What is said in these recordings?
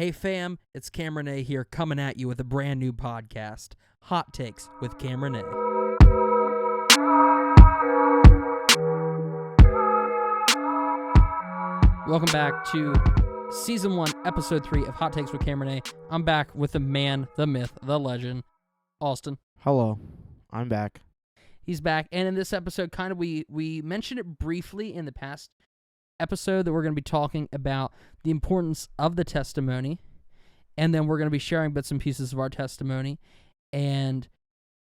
Hey fam, it's Kamryn A here coming at you with a brand new podcast, Hot Takes with Kamryn A. Welcome back to Season 1, Episode 3 of Hot Takes with Kamryn A. I'm back with the man, the myth, the legend, Austin. Hello, I'm back. He's back, and in this episode, we mentioned it briefly in the past episode that we're going to be talking about the importance of the testimony, and then we're going to be sharing bits and pieces of our testimony, and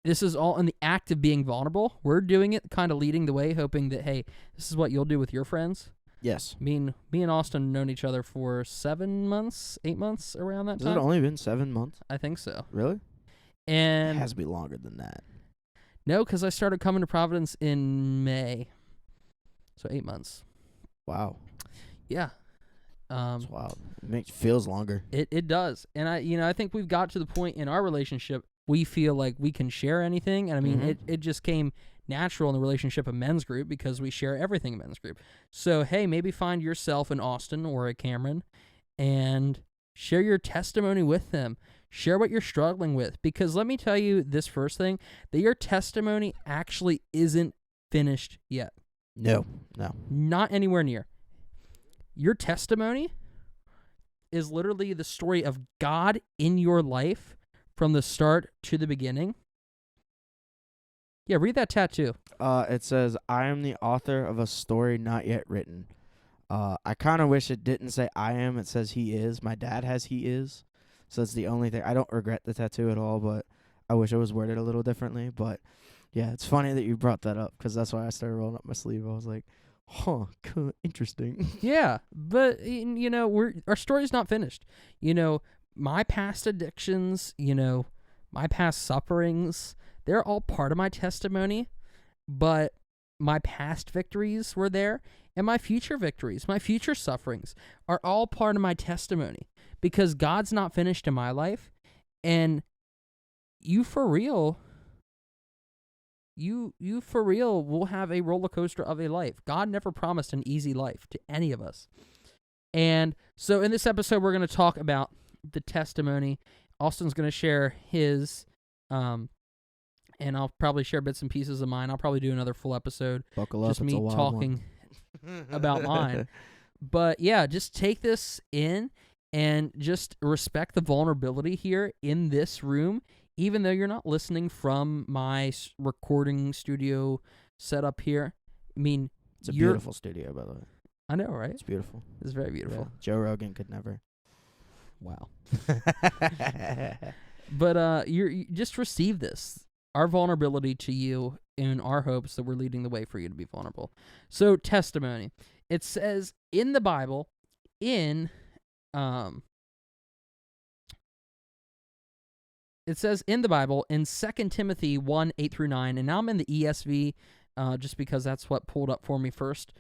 this is all in the act of being vulnerable. We're doing it, kind of leading the way, hoping that, hey, this is what you'll do with your friends. Yes. Me and Austin have known each other for 7 months, 8 months, around that time. Has it only been 7 months? I think so. Really? And It has to be longer than that. No, because I started coming to Providence in May, so 8 months. Wow. Yeah. That's wild. It feels longer. It does. And I think we've got to the point in our relationship we feel like we can share anything. And I mean, it just came natural in the relationship of men's group because we share everything in men's group. So, hey, maybe find yourself an Austin or a Kamryn and share your testimony with them. Share what you're struggling with. Because let me tell you this first thing, that your testimony actually isn't finished yet. No. Not anywhere near. Your testimony is literally the story of God in your life from the start to the beginning. Yeah, read that tattoo. It says, I am the author of a story not yet written. I kind of wish it didn't say I am. It says he is. My dad has he is. So it's the only thing. I don't regret the tattoo at all, but I wish it was worded a little differently. But yeah, it's funny that you brought that up because that's why I started rolling up my sleeve. I was like, huh, interesting. Yeah, but, our story's not finished. My past addictions, my past sufferings, they're all part of my testimony, but my past victories were there, and my future victories, my future sufferings are all part of my testimony because God's not finished in my life, and you for real will have a roller coaster of a life. God never promised an easy life to any of us. And so in this episode, we're going to talk about the testimony. Austin's going to share his, and I'll probably share bits and pieces of mine. I'll probably do another full episode. Buckle up, just it's me a wild talking one. about mine. But yeah, just take this in and just respect the vulnerability here in this room. Even though you're not listening from my recording studio setup here, I mean, it's a beautiful studio, by the way. I know, right? It's beautiful. It's very beautiful. Yeah. Joe Rogan could never. Wow. But you just receive this, our vulnerability to you, in our hopes that we're leading the way for you to be vulnerable. So, testimony. It says in the Bible, in 2 Timothy 1:8-9, and now I'm in the ESV just because that's what pulled up for me first.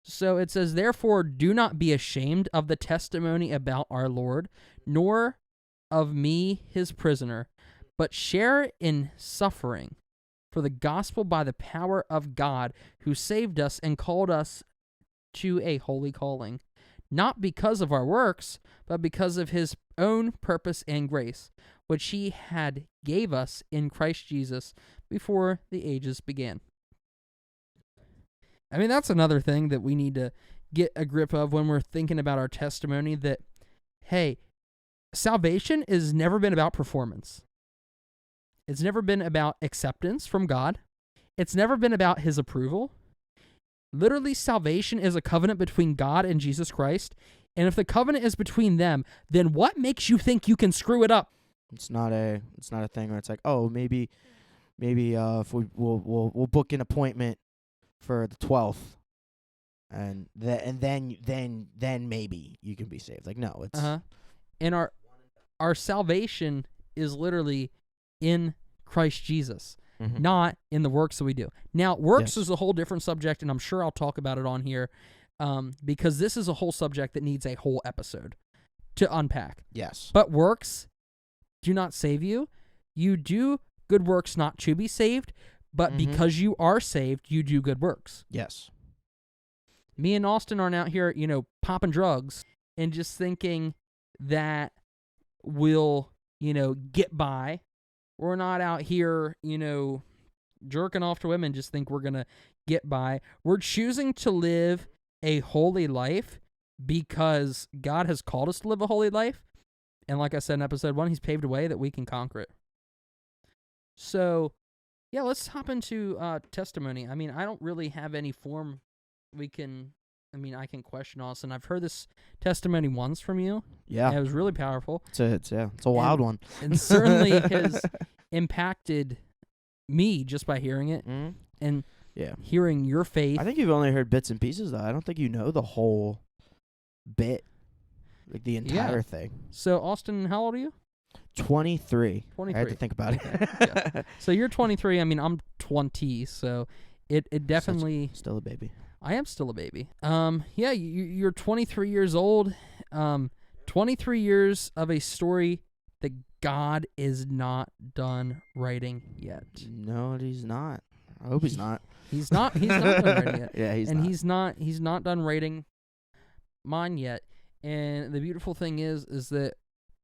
So it says, therefore, do not be ashamed of the testimony about our Lord, nor of me, his prisoner, but share in suffering for the gospel by the power of God, who saved us and called us to a holy calling, not because of our works, but because of his own purpose and grace, which he had gave us in Christ Jesus before the ages began. I mean, that's another thing that we need to get a grip of when we're thinking about our testimony, that, hey, salvation has never been about performance. It's never been about acceptance from God. It's never been about his approval. Literally, salvation is a covenant between God and Jesus Christ. And if the covenant is between them, then what makes you think you can screw it up? It's not a thing where it's like, oh, maybe if we'll book an appointment for the 12th, and then maybe you can be saved. Like, no, it's and our salvation is literally in Christ Jesus, not in the works that we do. Now, works is a whole different subject, and I'm sure I'll talk about it on here, because this is a whole subject that needs a whole episode to unpack. Yes. But works do not save you. You do good works not to be saved, but because you are saved, you do good works. Yes. Me and Austin aren't out here, popping drugs and just thinking, that will, get by. We're not out here, jerking off to women, just think we're going to get by. We're choosing to live a holy life because God has called us to live a holy life. And like I said in episode 1, he's paved a way that we can conquer it. So, yeah, let's hop into testimony. I mean, I don't really have any form I can question Austin. I've heard this testimony once from you. Yeah. And it was really powerful. It's a wild one. And certainly has impacted me just by hearing it and hearing your faith. I think you've only heard bits and pieces, though. I don't think you know the whole bit, like the entire thing. So, Austin, how old are you? 23. 23. I had to think about it. Yeah. So you're 23. I mean, I'm 20. So it definitely still a baby. I am still a baby. Yeah, you're 23 years old. 23 years of a story that God is not done writing yet. No, he's not. I hope he's not. He's not done writing yet. Yeah, he's not. He's not done writing mine yet. And the beautiful thing is that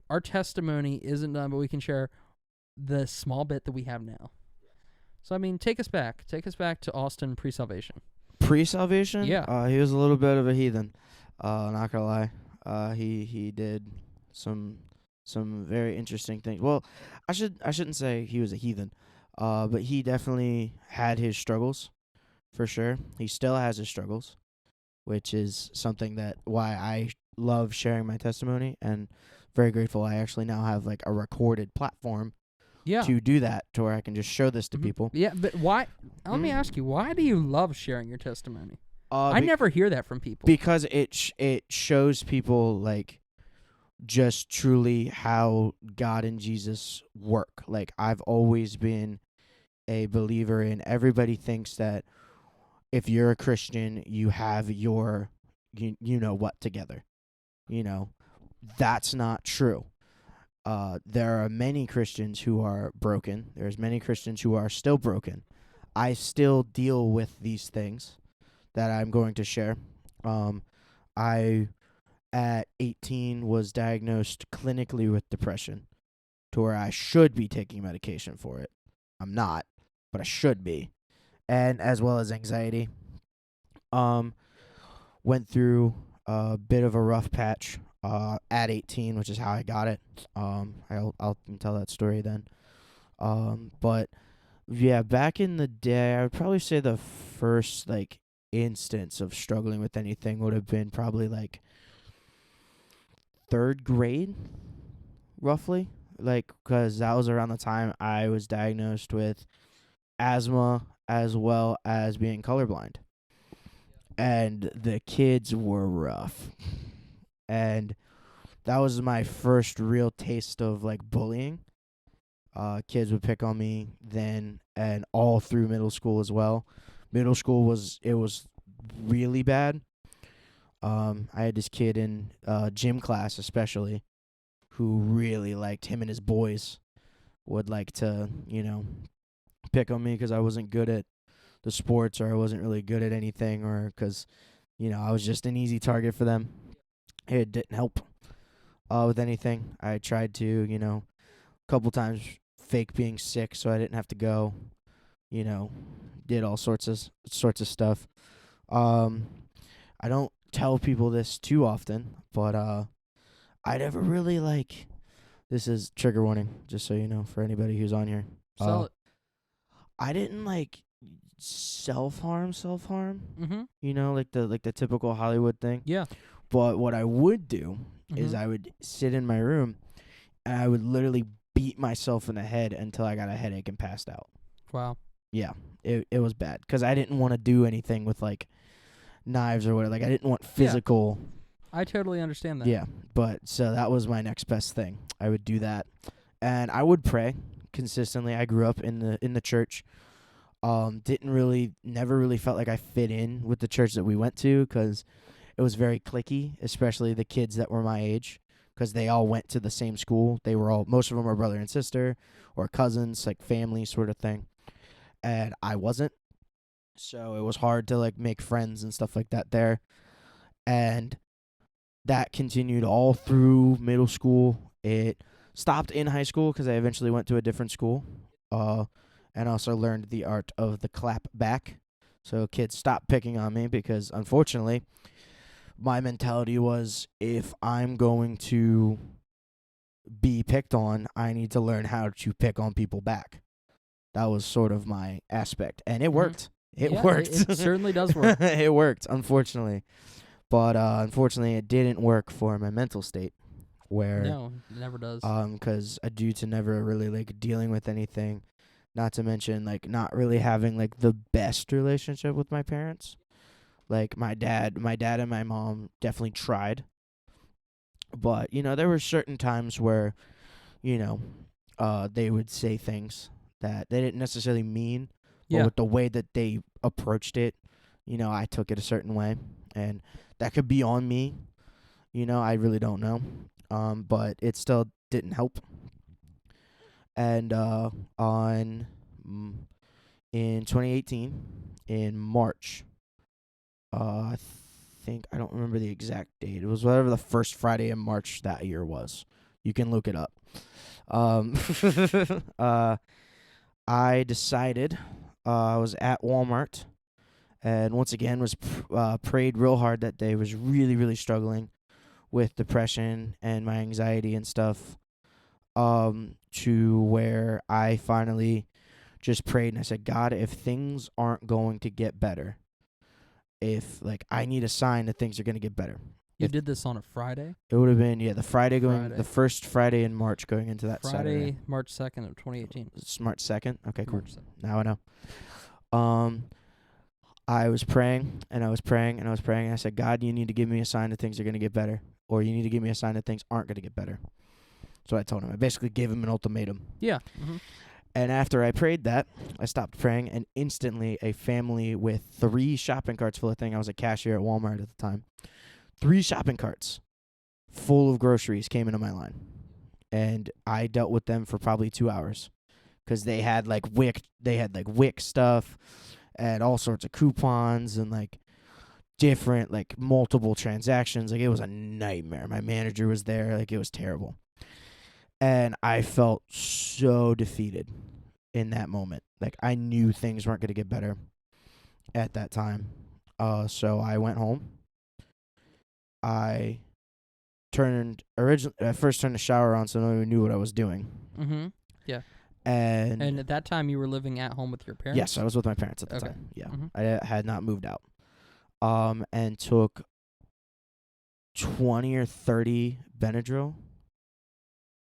our testimony isn't done, but we can share the small bit that we have now. So, I mean, take us back to Austin pre-salvation. Pre-salvation? Yeah. He was a little bit of a heathen. Not gonna lie. He did some very interesting things. Well, I shouldn't say he was a heathen. But he definitely had his struggles, for sure. He still has his struggles, which is something that why I love sharing my testimony, and very grateful I actually now have like a recorded platform to do that, to where I can just show this to people. Yeah, but why? Let me ask you, why do you love sharing your testimony? I never hear that from people. Because it shows people like just truly how God and Jesus work. Like, I've always been a believer in, everybody thinks that if you're a Christian, you have your you know what together. That's not true. There are many Christians who are broken. There's many Christians who are still broken. I still deal with these things that I'm going to share. I, at 18, was diagnosed clinically with depression, to where I should be taking medication for it. I'm not, but I should be. And as well as anxiety. Went through a bit of a rough patch at 18, which is how I got it. I'll tell that story then. But yeah, back in the day, I would probably say the first like instance of struggling with anything would have been probably like 3rd grade, roughly. Like, because that was around the time I was diagnosed with asthma as well as being colorblind. And the kids were rough. And that was my first real taste of like bullying. Kids would pick on me then, and all through middle school as well. Middle school was really bad. I had this kid in gym class especially who really liked, him and his boys would like to, pick on me because I wasn't good at the sports, or I wasn't really good at anything, or because, I was just an easy target for them. It didn't help with anything. I tried to, a couple times fake being sick so I didn't have to go, did all sorts of stuff. I don't tell people this too often, but I never really like, this is trigger warning, just so you know, for anybody who's on here. I didn't like self-harm. Mm-hmm. Like the typical Hollywood thing. Yeah. But what I would do is I would sit in my room and I would literally beat myself in the head until I got a headache and passed out. Wow. Yeah, it was bad because I didn't want to do anything with like knives or whatever. Like, I didn't want physical. I totally understand that. Yeah, but so that was my next best thing. I would do that, and I would pray consistently. I grew up in the church. Never really felt like I fit in with the church that we went to because it was very cliquey, especially the kids that were my age, because they all went to the same school. Most of them were brother and sister or cousins, like family sort of thing. And I wasn't. So it was hard to like make friends and stuff like that there. And that continued all through middle school. It stopped in high school because I eventually went to a different school, and also learned the art of the clap back. So kids stopped picking on me because, unfortunately, my mentality was if I'm going to be picked on, I need to learn how to pick on people back. That was sort of my aspect, and it worked. It worked. It certainly does work. It worked, unfortunately. But unfortunately, it didn't work for my mental state, where No, it never does. because due to never really like dealing with anything, not to mention like not really having like the best relationship with my parents. Like my dad and my mom definitely tried, but there were certain times where you know they would say things that they didn't necessarily mean, but Yeah. with the way that they approached it, I took it a certain way, and that could be on me. I really don't know. But it still didn't help. And on in 2018, in March, I think I don't remember the exact date. It was whatever the first Friday in March that year was. You can look it up. I decided I was at Walmart, and once again was prayed real hard that day. Was really really struggling with depression and my anxiety and stuff, to where I finally just prayed and I said, God, if things aren't going to get better, if like I need a sign that things are going to get better. You If did this on a Friday? it would have been the Friday Friday. the first Friday in March going into that Friday, Saturday. March 2nd of 2018. It's March 2nd. Okay, cool. March 2nd. Now I know. I was praying and I was praying and I was praying and I said, God, you need to give me a sign that things are going to get better, or you need to give me a sign that things aren't going to get better. So I told him. I basically gave him an ultimatum. Yeah. Mm-hmm. And after I prayed that, I stopped praying, and instantly a family with 3 shopping carts full of things. I was a cashier at Walmart at the time. 3 shopping carts full of groceries came into my line, and I dealt with them for probably 2 hours because they had like Wick stuff and all sorts of coupons and like different like multiple transactions. Like it was a nightmare. My manager was there. Like it was terrible. And I felt so defeated in that moment. Like I knew things weren't going to get better at that time. So I went home. I first turned the shower on so no one knew what I was doing. Mm-hmm. Yeah. And at that time, you were living at home with your parents? yes, I was with my parents at the Okay. time. Yeah. Mhm. I had not moved out. And took 20 or 30 Benadryl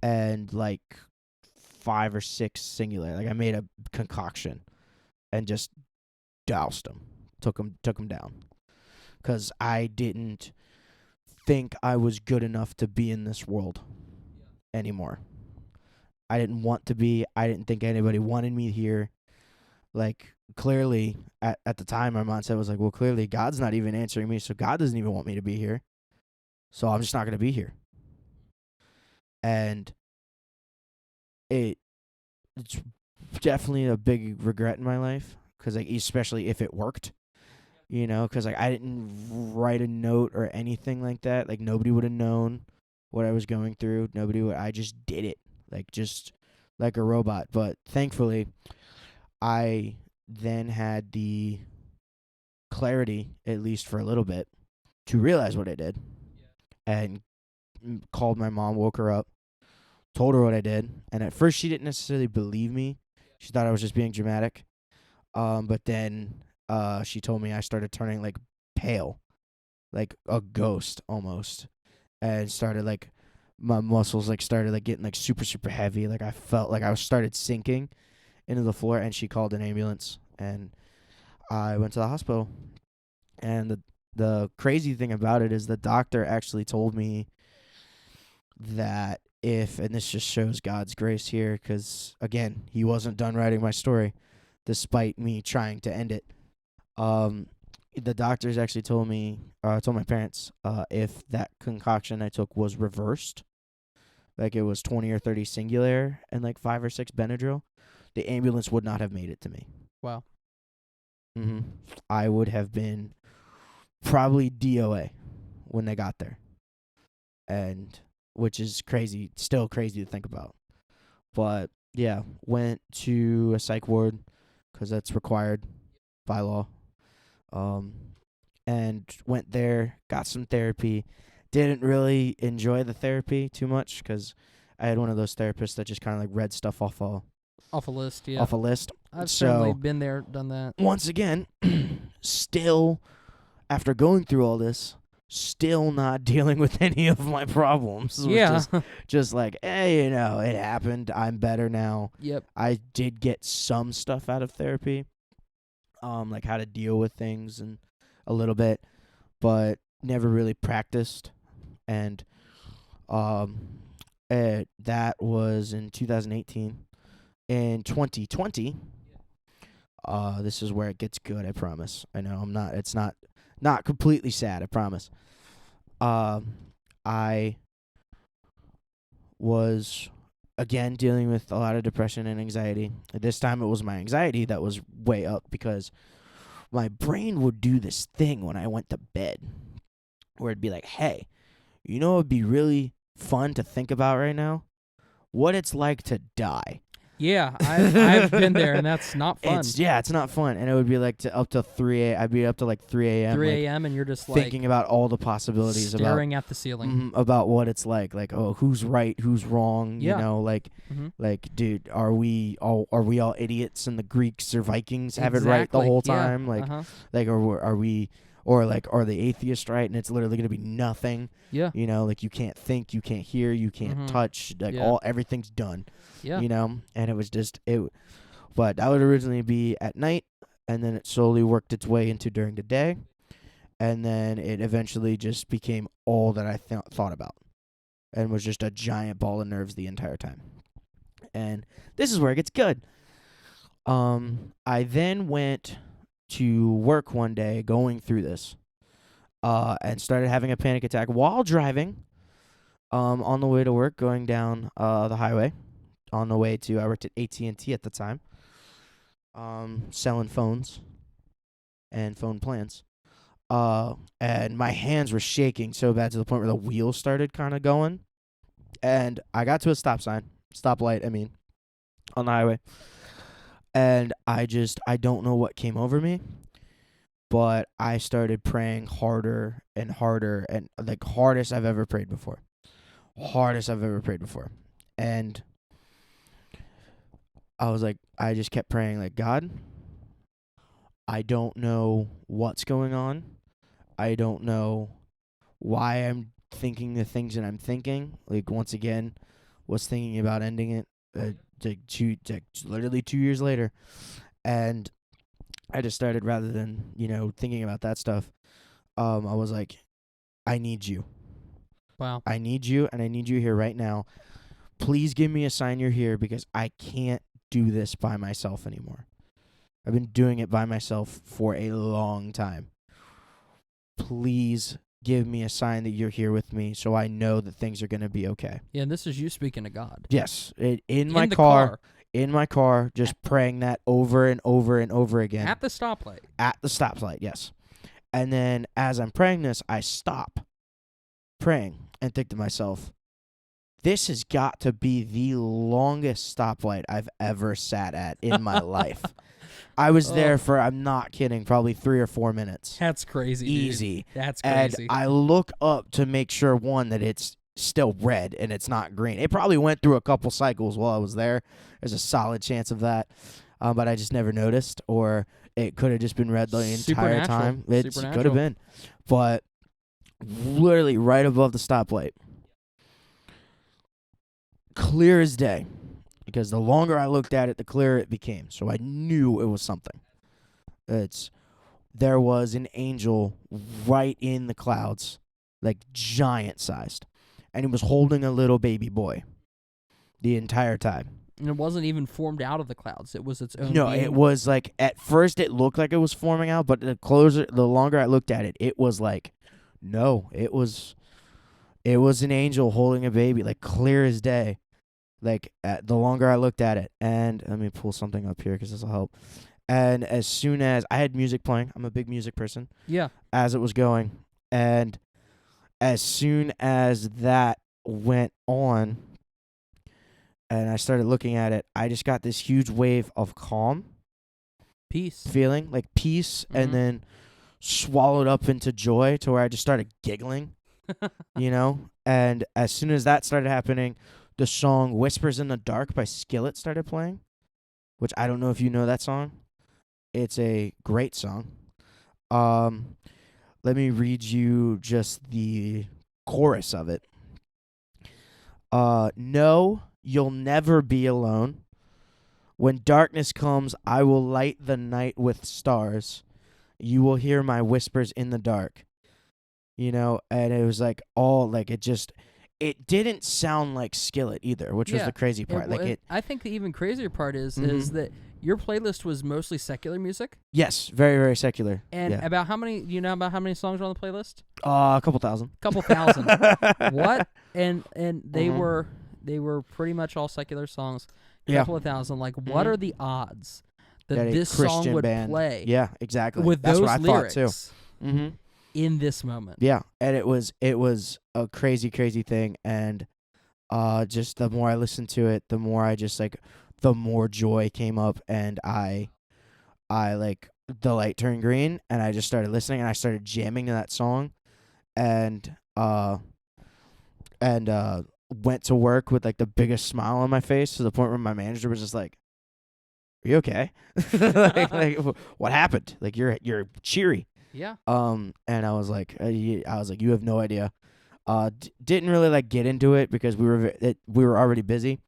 and like 5 or 6 Singular. Like I made a concoction and just doused them. Took them down. Cuz I didn't think I was good enough to be in this world anymore. I didn't want to be. I didn't think anybody wanted me here. Like clearly at the time my mindset was like, well, clearly God's not even answering me, so God doesn't even want me to be here. So I'm just not going to be here. And it's definitely a big regret in my life, cuz like especially if it worked. Cuz like I didn't write a note or anything like that. Like nobody would have known what I was going through. I just did it. Like just like a robot. But thankfully I then had the clarity, at least for a little bit, to realize what I did, and called my mom, woke her up, told her what I did, and at first she didn't necessarily believe me. She thought I was just being dramatic. But then she told me I started turning like pale, like a ghost almost, and started like my muscles like started like getting like super super heavy. Like I felt like I started sinking into the floor, and she called an ambulance, and I went to the hospital. And the crazy thing about it is the doctor actually told me that and this just shows God's grace here, because again, he wasn't done writing my story despite me trying to end it. The doctors actually told my parents, if that concoction I took was reversed, like it was 20 or 30 Singular and like 5 or 6 Benadryl, the ambulance would not have made it to me. Wow. I would have been probably DOA when they got there. and which is crazy, still crazy to think about. But yeah, went to a psych ward because that's required by law. Um, and went there, got some therapy. Didn't really enjoy the therapy too much because I had one of those therapists that just kind of like read stuff off Off a list, yeah. off a list. I've So certainly been there, done that. once again, still after going through all this, still not dealing with any of my problems. It was Yeah. just like, hey, it happened. I'm better now. Yep. I did get some stuff out of therapy, like how to deal with things and a little bit, but never really practiced. And that was in 2018. In 2020, this is where it gets good. I promise. I know I'm not. It's not completely sad. I promise. I was again dealing with a lot of depression and anxiety. This time it was my anxiety that was way up because my brain would do this thing when I went to bed where it'd be like, hey, you know what would be really fun to think about right now? What it's like to die. Yeah, I've been there, and that's not fun. It's not fun. And it would be like up to 3 a.m. I'd be up to like 3 a.m. 3 a.m. and you're just thinking about all the possibilities staring at the ceiling. about what it's like oh, who's right, who's wrong, Yeah. like dude, are we all idiots and the Greeks or Vikings have it right the Exactly. whole Yeah. time, are the atheists right and it's literally going to be nothing, Yeah. like you can't think, you can't hear, you can't touch, like everything's done, Yeah. and it was just but that would originally be at night, and then it slowly worked its way into during the day. And then it eventually just became all that I thought about and was just a giant ball of nerves the entire time. And this is where it gets good. I then went to work one day going through this and started having a panic attack while driving on the way to work, going down the highway on the way to, I worked at AT&T at the time, selling phones and phone plans. And my hands were shaking so bad to the point where the wheels started kind of going. And I got to a stoplight, on the highway. And I don't know what came over me, but I started praying harder and harder, and like hardest I've ever prayed before. And I was like, I just kept praying like, God, I don't know what's going on. I don't know why I'm thinking the things that I'm thinking. Like, once again, was thinking about ending it literally 2 years later. And I just started, rather than, thinking about that stuff, I was like, I need you. Wow. I need you, and I need you here right now. Please give me a sign you're here because I can't do this by myself anymore. I've been doing it by myself for a long time. Please give me a sign that you're here with me so I know that things are going to be okay. Yeah, and this is you speaking to God. Yes, in my car, just praying that over and over and over again. At the stoplight. At the stoplight, yes. And then as I'm praying this, I stop praying and think to myself, this has got to be the longest stoplight I've ever sat at in my life. I was there for, I'm not kidding, probably 3 or 4 minutes. That's crazy. Easy. Dude. That's crazy. And I look up to make sure, one, that it's still red and it's not green. It probably went through a couple cycles while I was there. There's a solid chance of that. But I just never noticed, or it could have just been red the entire time. It could have been. But literally right above the stoplight. Clear as day. Because the longer I looked at it, the clearer it became. So I knew it was something. There was an angel right in the clouds, like giant sized. And he was holding a little baby boy the entire time. And it wasn't even formed out of the clouds. It was its own No, being. it was like, at first it looked like it was forming out, but the longer I looked at it, it was like, no, it was an angel holding a baby, like clear as day. Like, the longer I looked at it. And let me pull something up here because this will help. And as soon as I had music playing, I'm a big music person. Yeah. As it was going. And as soon as that went on and I started looking at it, I just got this huge wave of calm Peace. feeling, like peace, and Mhm. then swallowed up into joy to where I just started giggling, you know? And as soon as that started happening, the song Whispers in the Dark by Skillet started playing, which I don't know if you know that song. It's a great song. Let me read you just the chorus of it. No, you'll never be alone. When darkness comes, I will light the night with stars. You will hear my whispers in the dark. You know, and it was like all like it didn't sound like Skillet either, which was Yeah, the crazy part. Like it I think the even crazier part is Mhm. that your playlist was mostly secular music. Yes, very, very secular. And yeah. about how many? You know about how many songs are on the playlist? A couple thousand. Couple thousand. What? And they Mhm. were pretty much all secular songs. Yeah. Couple of thousand. Like, what Mhm. are the odds that That a this song Christian would band. play Yeah, exactly. with That's those what I lyrics thought too. Mhm. in this moment? Yeah, and it was a crazy, crazy thing, and just the more I listened to it, the more I just like, the more joy came up, and I like the light turned green, and I just started listening, and I started jamming to that song, and went to work with like the biggest smile on my face to the point where my manager was just like, "Are you okay? What happened? Like you're cheery." Yeah. And I was like, you have no idea. Didn't really like get into it because we were already busy,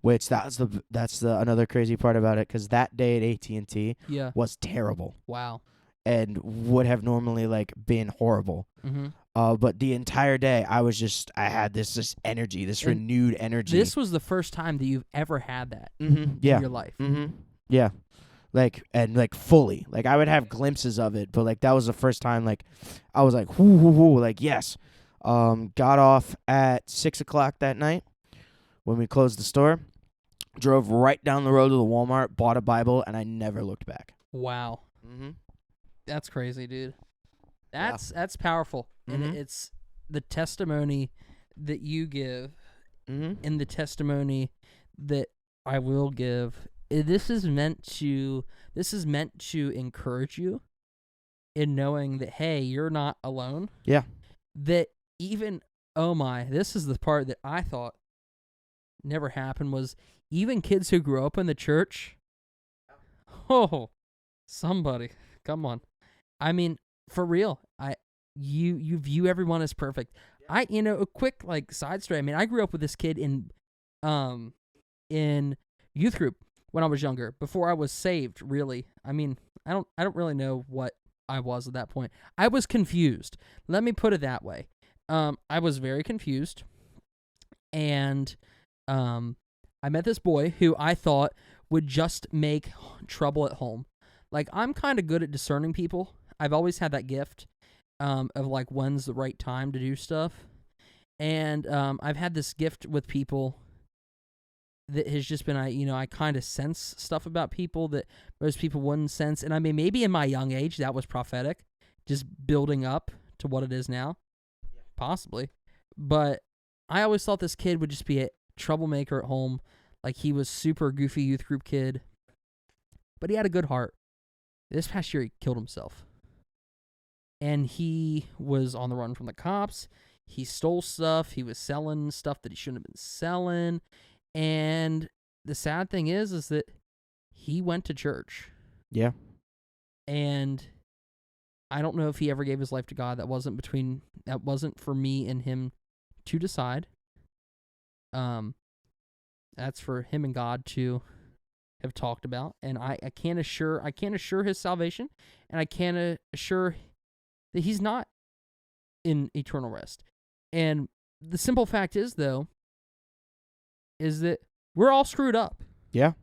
which that's the another crazy part about it, because that day at AT&T Yeah. was terrible Wow. and would have normally like been horrible. Mm-hmm. But the entire day I had this energy, this And renewed energy. This was the first time that you've ever had that Yeah. in your life. Yeah. Like fully. Like I would have glimpses of it, but like that was the first time like I was like whoo whoo whoo, like yes. Got off at 6:00 that night when we closed the store. Drove right down the road to the Walmart, bought a Bible, and I never looked back. Wow. Mm-hmm. That's crazy, dude. That's powerful. And Mhm. it's the testimony that you give Mm-hmm. and the testimony that I will give. This is meant to encourage you in knowing that, hey, you're not alone. Yeah. That even, oh my, this is the part that I thought never happened, was even kids who grew up in the church. Oh, somebody, come on. I mean, for real, you view everyone as perfect. A quick like side story. I mean, I grew up with this kid in youth group when I was younger, before I was saved, really. I mean, I don't really know what I was at that point. I was confused. Let me put it that way. I was very confused, and I met this boy who I thought would just make trouble at home. Like, I'm kind of good at discerning people. I've always had that gift of like when's the right time to do stuff. And I've had this gift with people that has just been, I kind of sense stuff about people that most people wouldn't sense. And I mean, maybe in my young age that was prophetic, just building up to what it is now, possibly. But I always thought this kid would just be a troublemaker at home. Like, he was super goofy youth group kid, but he had a good heart. This past year, he killed himself. And he was on the run from the cops. He stole stuff. He was selling stuff that he shouldn't have been selling. And the sad thing is that he went to church. Yeah. And I don't know if he ever gave his life to God. That wasn't for me and him to decide. That's for him and God to have talked about. And I can't assure his salvation, and I can't assure that he's not in eternal rest. And the simple fact is, though, is that we're all screwed up. Yeah.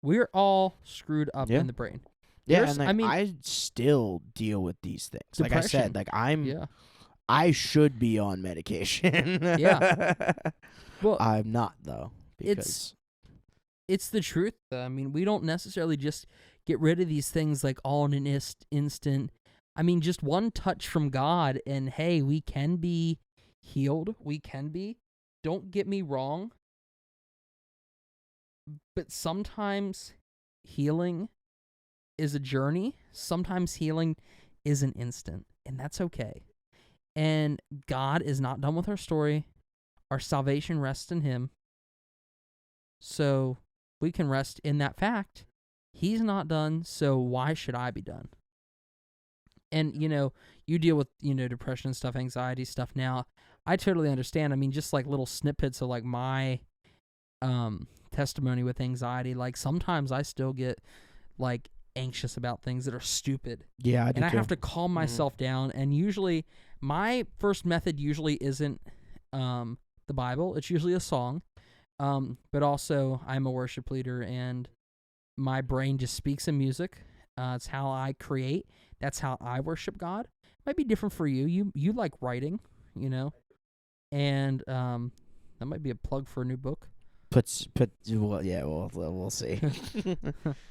We're all screwed up Yeah. in the brain. Yeah, and like, I still deal with these things. Depression. Like I said, like I should be on medication. Yeah. Well, I'm not though, because it's the truth, though. I mean, we don't necessarily just get rid of these things like all in an instant. I mean, just one touch from God, and hey, we can be healed. We can be. Don't get me wrong. But sometimes healing is a journey. Sometimes healing is an instant, and that's okay. And God is not done with our story. Our salvation rests in Him. So we can rest in that fact. He's not done, so why should I be done? And, you deal with, depression and stuff, anxiety stuff now. I totally understand. I mean, just like little snippets of like my testimony with anxiety. Like sometimes I still get like anxious about things that are stupid. Yeah, I do and I too. have to calm myself down. And usually, my first method usually isn't the Bible. It's usually a song. But also, I'm a worship leader, and my brain just speaks in music. It's how I create. That's how I worship God. It might be different for you. You like writing, and that might be a plug for a new book. Well, yeah, we'll see.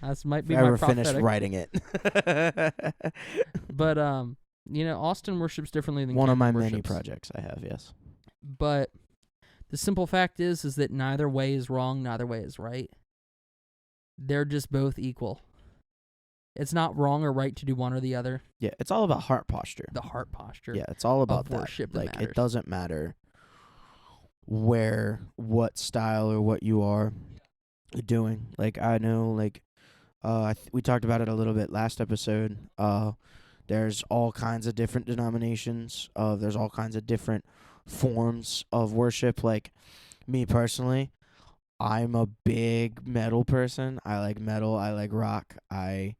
That might be if my I ever prophetic. finish writing it. But Austin worships differently than one of my Kamryn many worships. projects I have. Yes, But the simple fact is that neither way is wrong, neither way is right. They're just both equal. It's not wrong or right to do one or the other. yeah, it's all about heart posture. The heart posture. Yeah, it's all about of that. worship that Like matters. it doesn't matter what style or what you are doing. Like I know, like we talked about it a little bit last episode. There's all kinds of different denominations. There's all kinds of different forms of worship. Like me personally, I'm a big metal person. I like metal. I like rock. I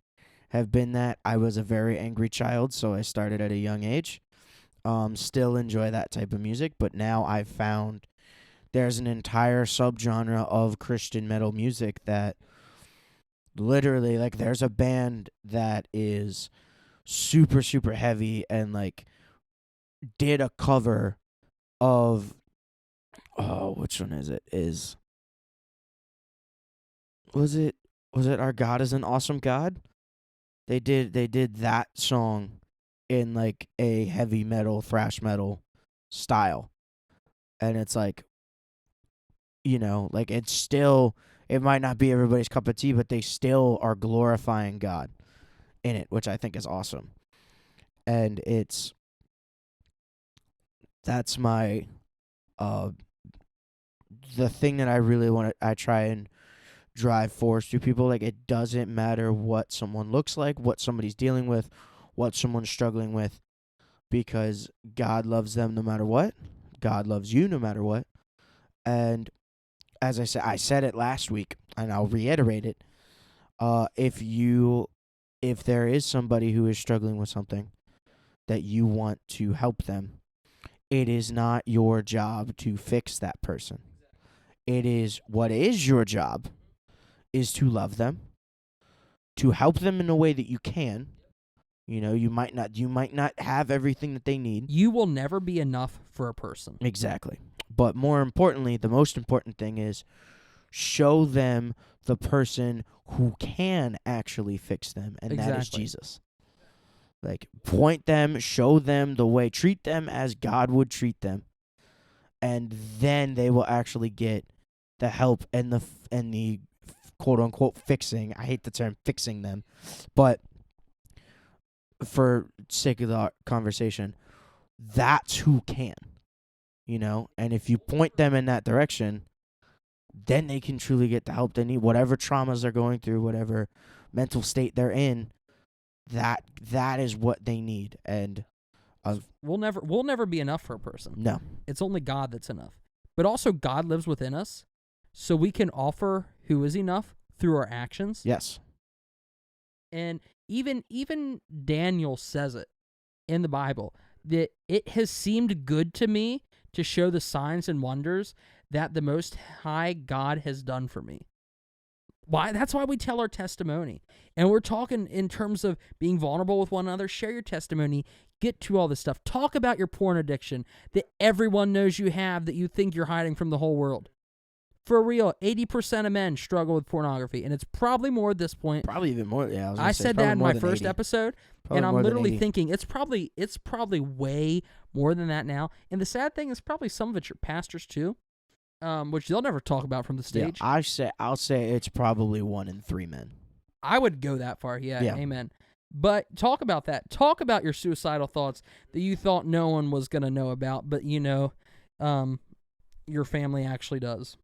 have been that. I was a very angry child, so I started at a young age. Still enjoy that type of music, but now I've found there's an entire subgenre of Christian metal music that literally, like, there's a band that is super, super heavy and, like, did a cover of, which one is it? Was it Our God is an Awesome God? They did that song in, like, a heavy metal, thrash metal style. And it's like, like it's still, it might not be everybody's cup of tea, but they still are glorifying God in it, which I think is awesome. And that's my, the thing that I really I try and drive force to people. Like, it doesn't matter what someone looks like, what somebody's dealing with, what someone's struggling with, because God loves them no matter what. God loves you no matter what. And as I said it last week, and I'll reiterate it. If there is somebody who is struggling with something that you want to help them, it is not your job to fix that person. What is your job is to love them, to help them in a way that you can. You might not have everything that they need. You will never be enough for a person. Exactly. But more importantly, the most important thing is show them the person who can actually fix them, and that is Jesus. Like, point them, show them the way, treat them as God would treat them, and then they will actually get the help and the quote unquote fixing. I hate the term fixing them, but for sake of the conversation, that's who can. And if you point them in that direction, then they can truly get the help they need. Whatever traumas they're going through, whatever mental state they're in, that is what they need. And we'll never be enough for a person. No. It's only God that's enough. But also God lives within us, so we can offer who is enough through our actions. Yes. And even Daniel says it in the Bible, that it has seemed good to me to show the signs and wonders that the Most High God has done for me. Why? That's why we tell our testimony. And we're talking in terms of being vulnerable with one another. Share your testimony. Get to all this stuff. Talk about your porn addiction that everyone knows you have, that you think you're hiding from the whole world. For real, 80% of men struggle with pornography, and it's probably more at this point. Probably even more. Yeah, I said that in my first episode, and I'm literally 80. thinking it's probably way more than that now. And the sad thing is probably some of it's your pastors too, which they'll never talk about from the stage. Yeah, I'll say it's probably 1 in 3 men. I would go that far. Yeah, Yeah. amen. But talk about that. Talk about your suicidal thoughts that you thought no one was going to know about, but your family actually does.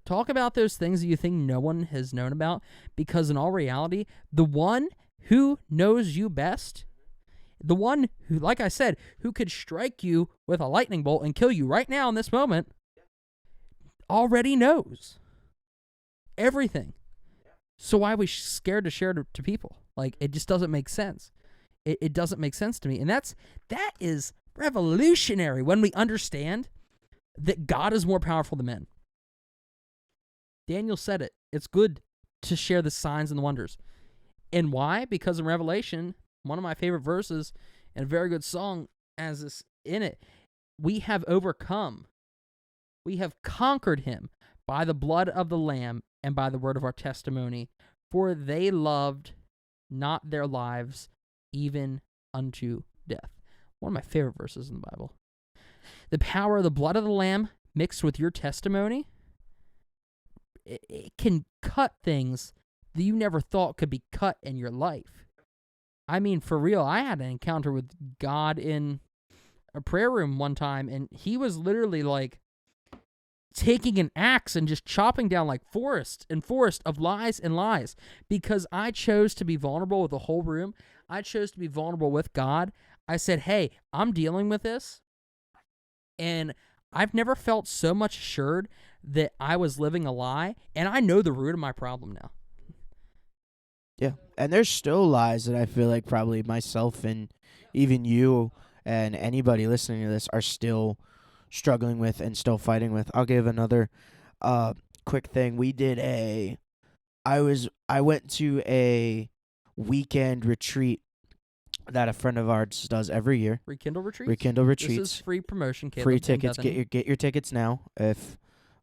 Talk about those things that you think no one has known about, because in all reality, the one who knows you best, the one who, like I said, who could strike you with a lightning bolt and kill you right now in this moment, already knows everything. So why are we scared to share it to people? Like, it just doesn't make sense. It doesn't make sense to me. And that is revolutionary when we understand that God is more powerful than men. Daniel said it. It's good to share the signs and the wonders. And why? Because in Revelation, one of my favorite verses and a very good song has this in it. We have overcome. We have conquered him by the blood of the Lamb and by the word of our testimony. For they loved not their lives even unto death. One of my favorite verses in the Bible. The power of the blood of the Lamb mixed with your testimony, it can cut things that you never thought could be cut in your life. I mean, for real, I had an encounter with God in a prayer room one time, and he was literally like taking an axe and just chopping down like forest of lies and lies, because I chose to be vulnerable with the whole room. I chose to be vulnerable with God. I said, hey, I'm dealing with this, and I've never felt so much assured that I was living a lie, and I know the root of my problem now. Yeah, and there's still lies that I feel like probably myself and even you and anybody listening to this are still struggling with and still fighting with. I'll give another quick thing. I went to a weekend retreat that a friend of ours does every year. Rekindle retreats? Rekindle retreats. This is free promotion, Caleb. Free tickets. Get your tickets now if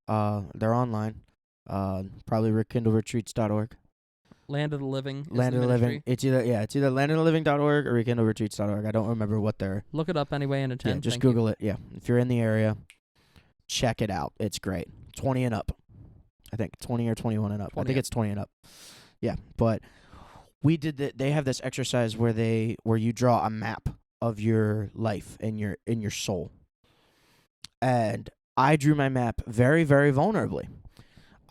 they're online. Probably rekindleretreats.org. Land of the Living. Land of the Living. It's either landoftheliving.org or rekindleretreats.org. I don't remember what they're. Look it up anyway and attend. Yeah, just Google it. Yeah, if you're in the area, check it out. It's great. 20 and up. I think 20 or 21 and up. I think it's 20 and up. Yeah, but we did that. They have this exercise where you draw a map of your life and your soul. And I drew my map very, very vulnerably.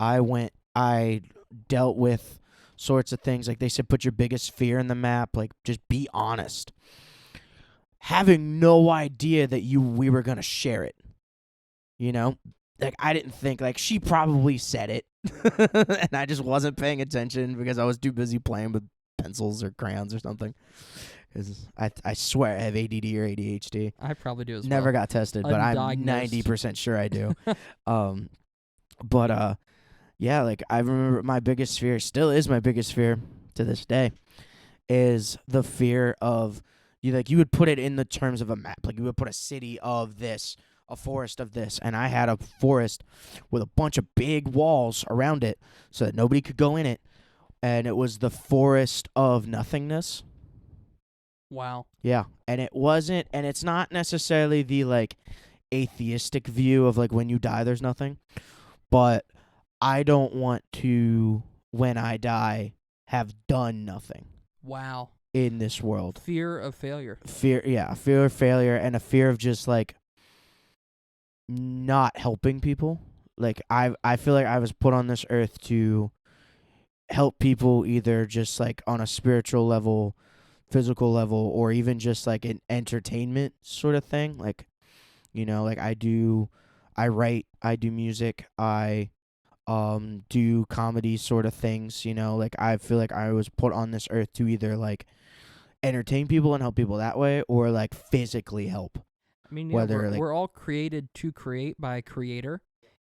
I dealt with sorts of things. Like they said, put your biggest fear in the map. Like, just be honest. Having no idea that we were going to share it. You know? Like, I didn't think, like, she probably said it. And I just wasn't paying attention because I was too busy playing with pencils or crayons or something. Because I swear I have ADD or ADHD. I probably do as well. Never got tested, but I'm 90% sure I do. Yeah, like, I remember my biggest fear, still is my biggest fear to this day, is the fear of, you would put it in the terms of a map. Like, you would put a city of this, a forest of this, and I had a forest with a bunch of big walls around it so that nobody could go in it, and it was the forest of nothingness. Wow. Yeah, and it wasn't, and it's not necessarily the, like, atheistic view of, like, when you die, there's nothing, but I don't want to, when I die, have done nothing. Wow. In this world. Fear of failure. Fear of failure, and a fear of just, like, not helping people. Like, I feel like I was put on this earth to help people, either just, like, on a spiritual level, physical level, or even just, like, an entertainment sort of thing. Like, like I write, I do music, I do comedy sort of things, like, I feel like I was put on this earth to either, like, entertain people and help people that way, or, like, physically help. I mean, we're all created to create by a creator,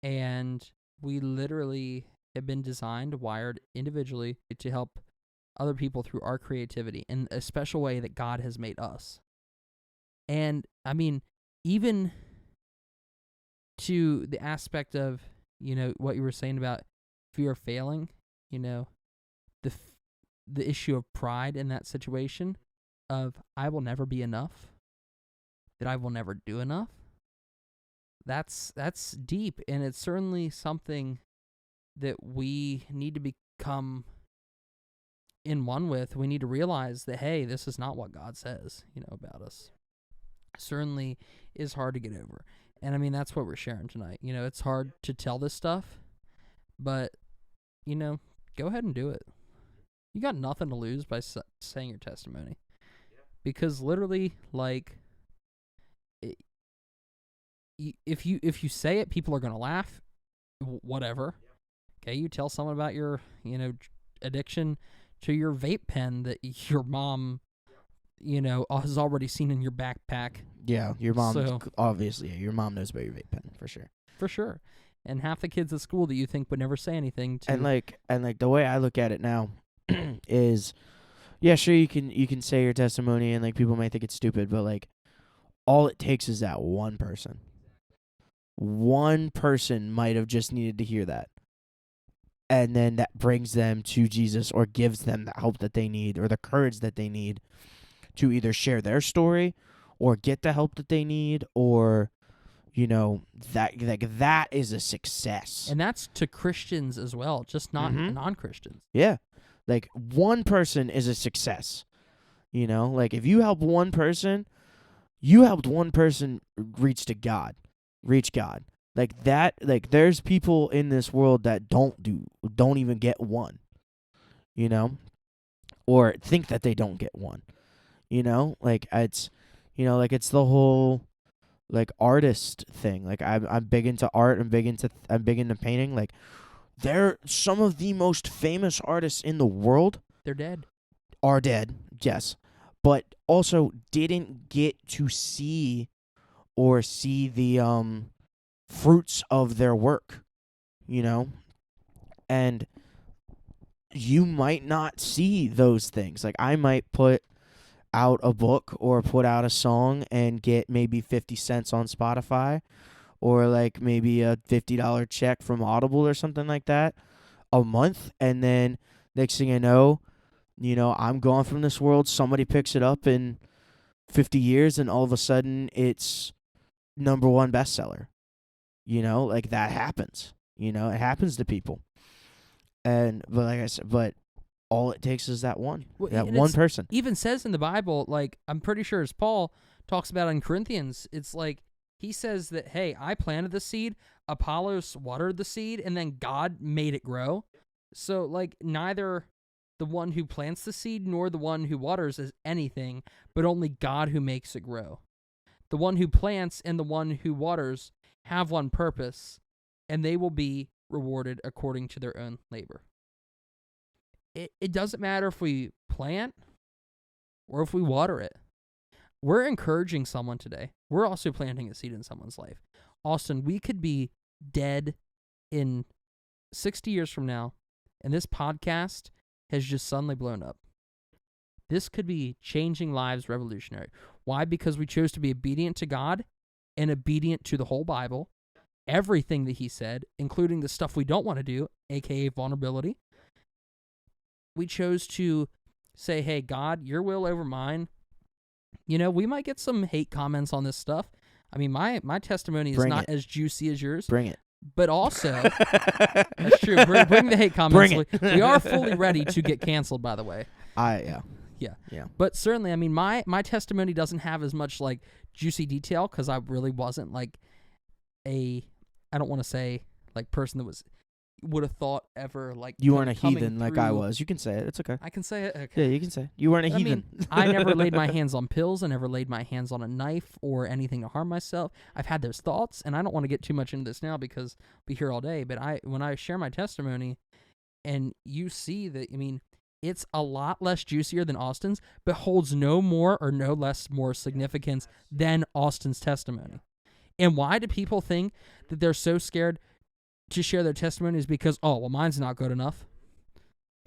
and we literally have been designed, wired individually to help other people through our creativity in a special way that God has made us. And, I mean, even to the aspect of what you were saying about fear of failing, the the issue of pride in that situation of I will never be enough, that I will never do enough. That's deep, and it's certainly something that we need to become in one with. We need to realize that, hey, this is not what God says, about us. Certainly is hard to get over. And I mean, that's what we're sharing tonight. It's hard to tell this stuff, but, go ahead and do it. You got nothing to lose by saying your testimony. Because literally, if you say it, people are going to laugh, whatever. Okay, you tell someone about your, addiction to your vape pen that your mom, has already seen in your backpack. Yeah, your mom, obviously, your mom knows about your vape pen, for sure. For sure. And half the kids at school that you think would never say anything to. And the way I look at it now is, yeah, sure, you can say your testimony, and, people might think it's stupid, but, all it takes is that one person. One person might have just needed to hear that. And then that brings them to Jesus or gives them the help that they need or the courage that they need to either share their story or get the help that they need, or, that is a success. And that's to Christians as well, just not non-Christians. Yeah. One person is a success. If you help one person, you helped one person reach God. There's people in this world that don't even get one, or think that they don't get one, it's, it's the whole, artist thing. I'm big into art. I'm big into painting. They're some of the most famous artists in the world. They're dead. Are dead, yes, but also didn't get to see the fruits of their work, and you might not see those things. I might put out a book or put out a song and get maybe 50 cents on Spotify, or maybe a $50 check from Audible or something like that a month, and then next thing I know, I'm gone from this world. Somebody picks it up in 50 years, and all of a sudden it's #1 bestseller. That happens. It happens to people. But like I said, all it takes is that one person. Even says in the Bible, I'm pretty sure as Paul talks about in Corinthians, it's he says that, hey, I planted the seed, Apollos watered the seed, and then God made it grow. So neither the one who plants the seed nor the one who waters is anything, but only God who makes it grow. The one who plants and the one who waters have one purpose, and they will be rewarded according to their own labor. It doesn't matter if we plant or if we water it. We're encouraging someone today. We're also planting a seed in someone's life. Austin, we could be dead in 60 years from now, and this podcast has just suddenly blown up. This could be changing lives, revolutionary. Why? Because we chose to be obedient to God and obedient to the whole Bible, everything that he said, including the stuff we don't want to do, aka vulnerability. We chose to say, hey, God, your will over mine. We might get some hate comments on this stuff. I mean, my testimony is not as juicy as yours. Bring it. But also, that's true. Bring the hate comments. Bring it. We are fully ready to get canceled, by the way. Yeah. But certainly, I mean, my testimony doesn't have as much juicy detail because I really wasn't I don't want to say person that would have thought ever you weren't a heathen like I was. You can say it. It's okay. I can say it. Okay. Yeah, you can say it. You weren't a heathen. I never laid my hands on pills. I never laid my hands on a knife or anything to harm myself. I've had those thoughts, and I don't want to get too much into this now because I'll be here all day. But when I share my testimony, and you see that, I mean, it's a lot less juicier than Austin's, but holds no more or no less more significance than Austin's testimony. And why do people think that they're so scared to share their testimonies? Because, mine's not good enough.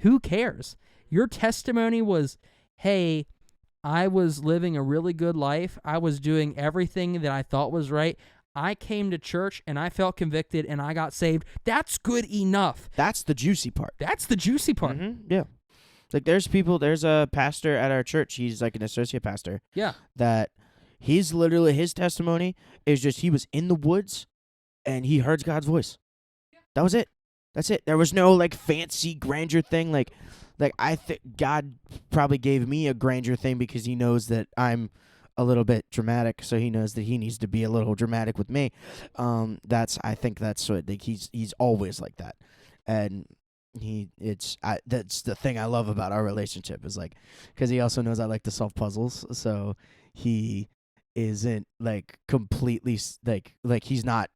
Who cares? Your testimony was, hey, I was living a really good life. I was doing everything that I thought was right. I came to church and I felt convicted and I got saved. That's good enough. That's the juicy part. That's the juicy part. Yeah. Like there's a pastor at our church. He's like an associate pastor. Yeah. That he's literally, his testimony is just he was in the woods and he heard God's voice. That was it. That's it. There was no like fancy grandeur thing. Like I think God probably gave me a grandeur thing because he knows that I'm a little bit dramatic, so he knows that he needs to be a little dramatic with me. I think that's what like, he's always like that, and that's the thing I love about our relationship is like, because he also knows I like to solve puzzles, so he isn't like completely like he's not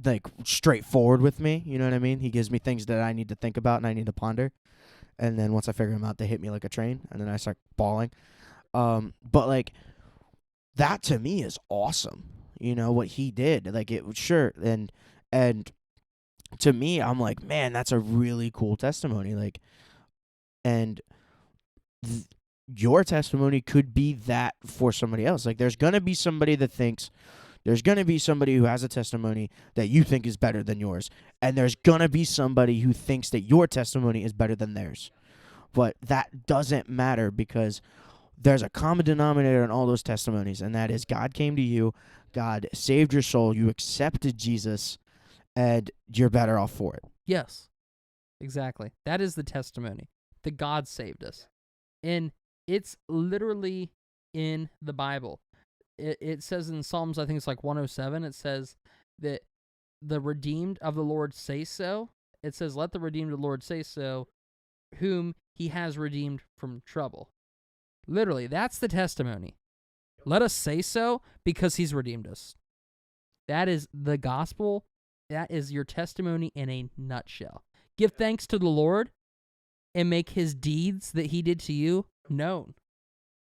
like straightforward with me. You know what I mean? He gives me things that I need to think about and I need to ponder. And then once I figure them out, they hit me like a train, and then I start bawling. But like that to me is awesome. You know what he did? Like it sure, and to me, I'm like, man, that's a really cool testimony. Like, and your testimony could be that for somebody else. Like, there's gonna be somebody that thinks. There's going to be somebody who has a testimony that you think is better than yours. And there's going to be somebody who thinks that your testimony is better than theirs. But that doesn't matter because there's a common denominator in all those testimonies, and that is God came to you, God saved your soul, you accepted Jesus, and you're better off for it. Yes, exactly. That is the testimony, that God saved us. And it's literally in the Bible. It says in Psalms, I think it's like 107, it says that the redeemed of the Lord say so. It says, let the redeemed of the Lord say so, whom he has redeemed from trouble. Literally, that's the testimony. Let us say so because he's redeemed us. That is the gospel. That is your testimony in a nutshell. Give thanks to the Lord and make his deeds that he did to you known.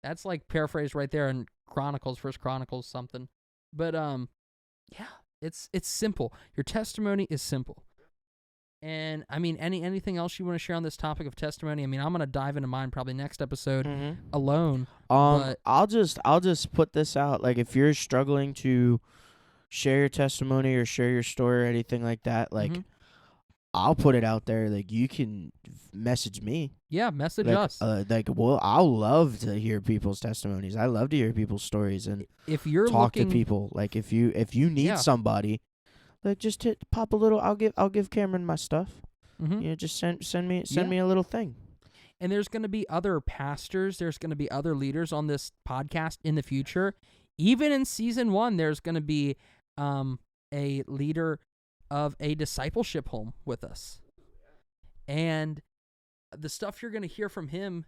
That's like paraphrased right there in Chronicles, First Chronicles, something. But yeah, it's simple. Your testimony is simple. And I mean, anything else you want to share on this topic of testimony? I mean, I'm gonna dive into mine probably next episode alone. But I'll just put this out. Like, if you're struggling to share your testimony or share your story or anything like that, like I'll put it out there. Like, you can message me. Yeah, message like, us. Well, I'll love to hear people's testimonies. I love to hear people's stories and if you're talk to people. Like, if you need somebody, like, just pop a little. I'll give Kamryn my stuff. You know, just send me a little thing. And there's going to be other pastors. There's going to be other leaders on this podcast in the future. Even in season 1, there's going to be a leader of a discipleship home with us. And the stuff you're going to hear from him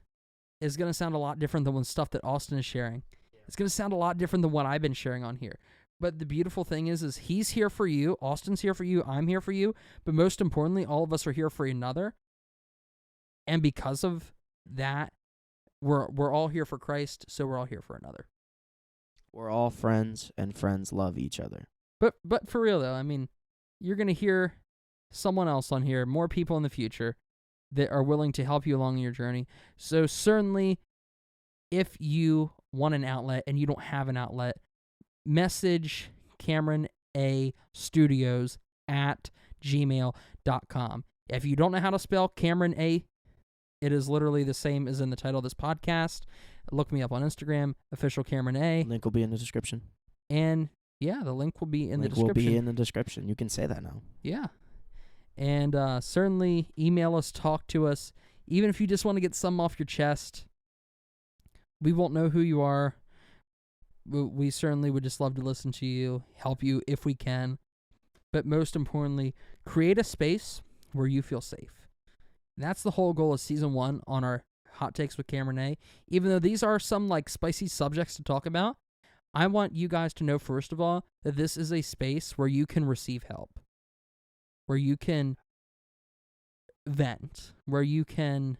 is going to sound a lot different than the stuff that Austin is sharing. It's going to sound a lot different than what I've been sharing on here. But the beautiful thing is he's here for you. Austin's here for you. I'm here for you. But most importantly, all of us are here for another. And because of that, we're all here for Christ, so we're all here for another. We're all friends, and friends love each other. But for real, though, I mean, you're going to hear someone else on here, more people in the future that are willing to help you along your journey. So certainly, if you want an outlet and you don't have an outlet, message Kamryn A Studios at gmail.com. If you don't know how to spell Kamryn A, it is literally the same as in the title of this podcast. Look me up on Instagram, official Kamryn A. Link will be in the description. And yeah, the link will be in the description. Will be in the description. You can say that now. Yeah. And certainly email us, talk to us. Even if you just want to get something off your chest, we won't know who you are. We certainly would just love to listen to you, help you if we can. But most importantly, create a space where you feel safe. And that's the whole goal of season 1 on our Hot Takes with Kamryn A. Even though these are some like spicy subjects to talk about, I want you guys to know, first of all, that this is a space where you can receive help, where you can vent, where you can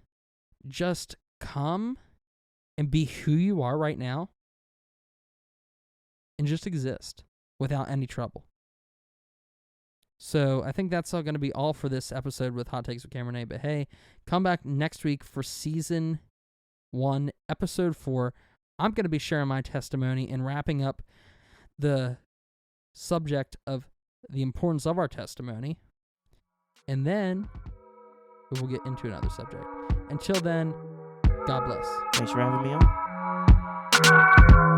just come and be who you are right now and just exist without any trouble. So I think that's all going to be all for this episode with Hot Takes with Kamryn A. But hey, come back next week for season 1, episode 4. I'm going to be sharing my testimony and wrapping up the subject of the importance of our testimony, and then we will get into another subject. Until then, God bless. Thanks for having me on.